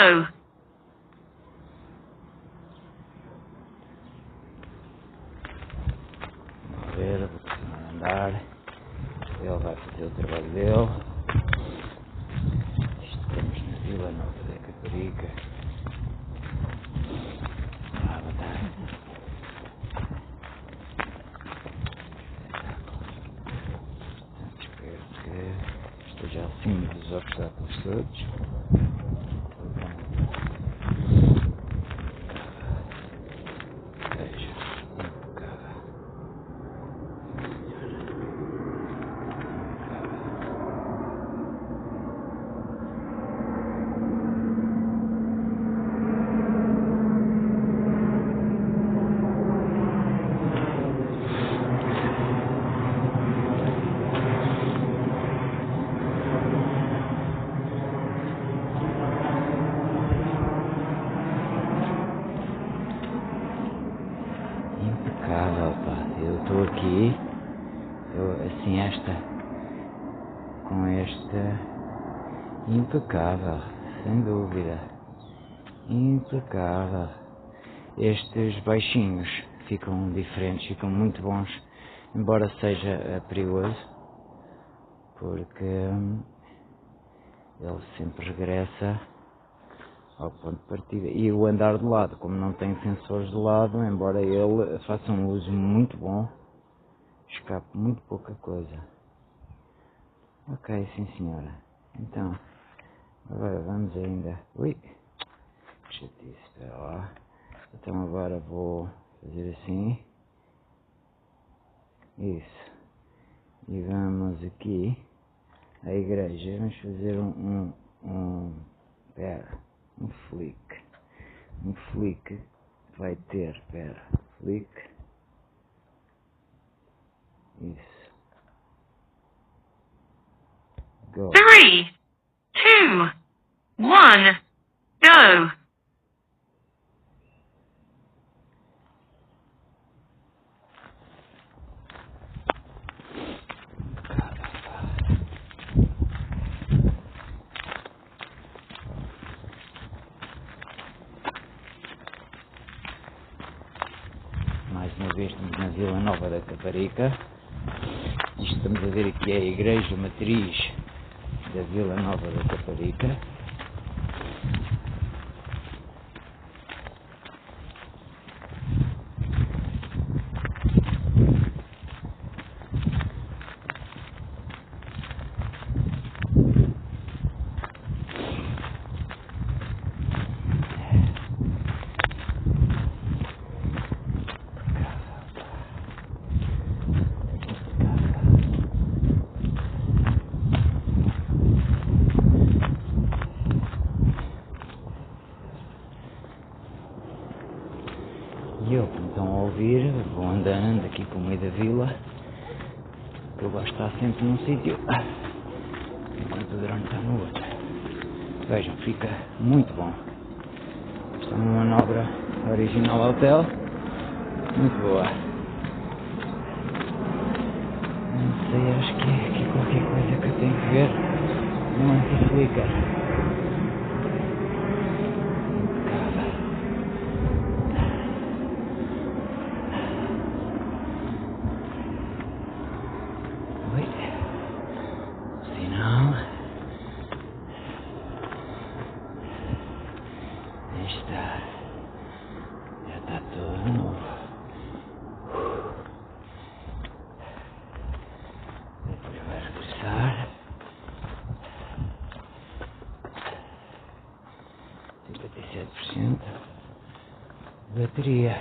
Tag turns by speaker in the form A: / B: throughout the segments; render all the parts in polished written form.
A: Go!
B: Vamos ver, vou continuar a andar. Ele vai fazer o trabalho dele. Estamos na Vila Nova da Caparica. Boa tarde. Espero que esteja acima dos obstáculos todos. Veja, impecável. Impecável, pá. Eu estou aqui, assim, com esta, impecável, sem dúvida, impecável. Estes baixinhos ficam diferentes, ficam muito bons, embora seja perigoso, porque ele sempre regressa ao ponto de partida. E o andar de lado, como não tem sensores de lado, embora ele faça um uso muito bom, escape muito pouca coisa. Ok, sim senhora. Então, agora vamos ainda. Ui, que chatice, espera lá. Então agora vou fazer assim. Isso. E vamos aqui à igreja. Vamos fazer um flick. Um flick vai ter, flick. Isso. Go.
A: 3, 2, 1, go!
B: Mais uma vez estamos na Vila Nova da Caparica. Isto estamos a ver aqui é a igreja matriz da Vila Nova da Caparica. E eu, como estão a ouvir, vou andando aqui para o meio da vila, que eu gosto de estar sempre num sítio, enquanto o drone está no outro. Vejam, fica muito bom. Esta é uma manobra original hotel, muito boa. Não sei, acho que é aqui qualquer coisa que eu tenho que ver no anti-flicker. Oi, sinal. Já está tudo novo. Depois vai regressar. 57% de bateria.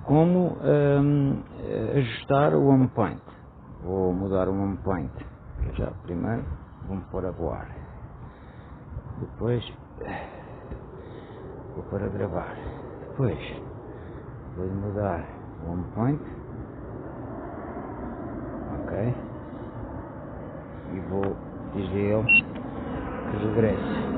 B: como ajustar o home point. Vou mudar o home point. Já primeiro vou pôr a voar. Depois vou pôr a gravar. Depois vou mudar o home point. Ok. E vou dizer a ele que regresse.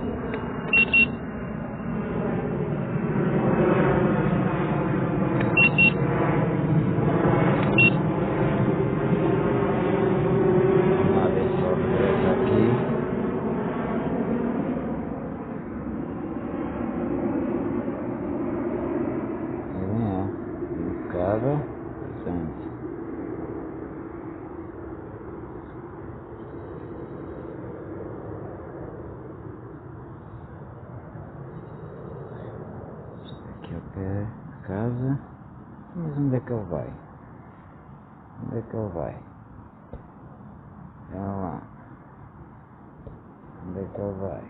B: Portanto, aqui ao pé de casa. Mas onde é que ele vai? Onde é que ele vai? Olha lá. Onde é que ele vai?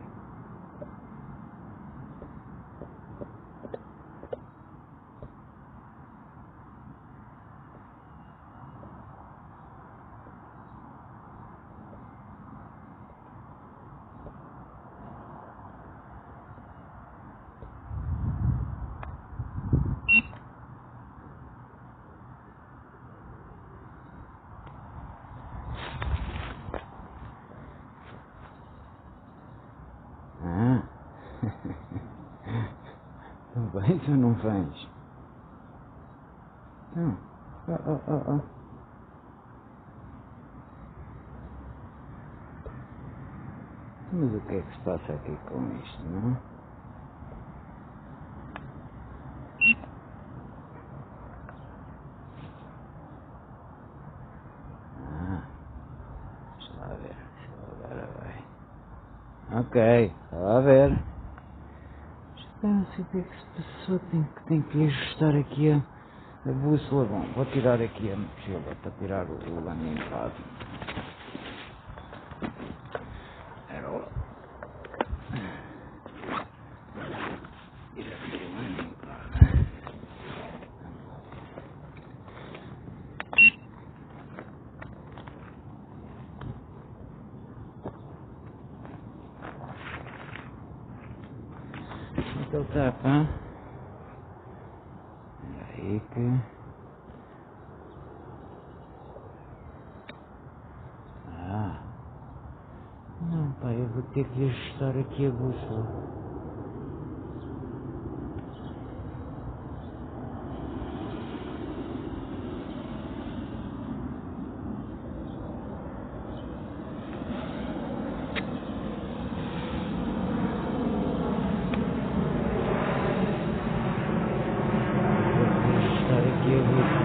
B: Ah! Não vens ou não vens? Não. Oh. Mas o que é que se passa aqui com isto, não? Ah, deixa lá ver se ele agora vai. Ok, está lá a ver. Não sei o que é que se passou, tem que ajustar aqui a bússola. Bom, vou tirar aqui a mochila para tirar o landing pad. Era o... Tirar aqui o landing pad. Então tá, pá. Aí que... Ah. Não, pá, eu vou ter que ajustar aqui a bússola. Vou ter que ajustar aqui a bússola.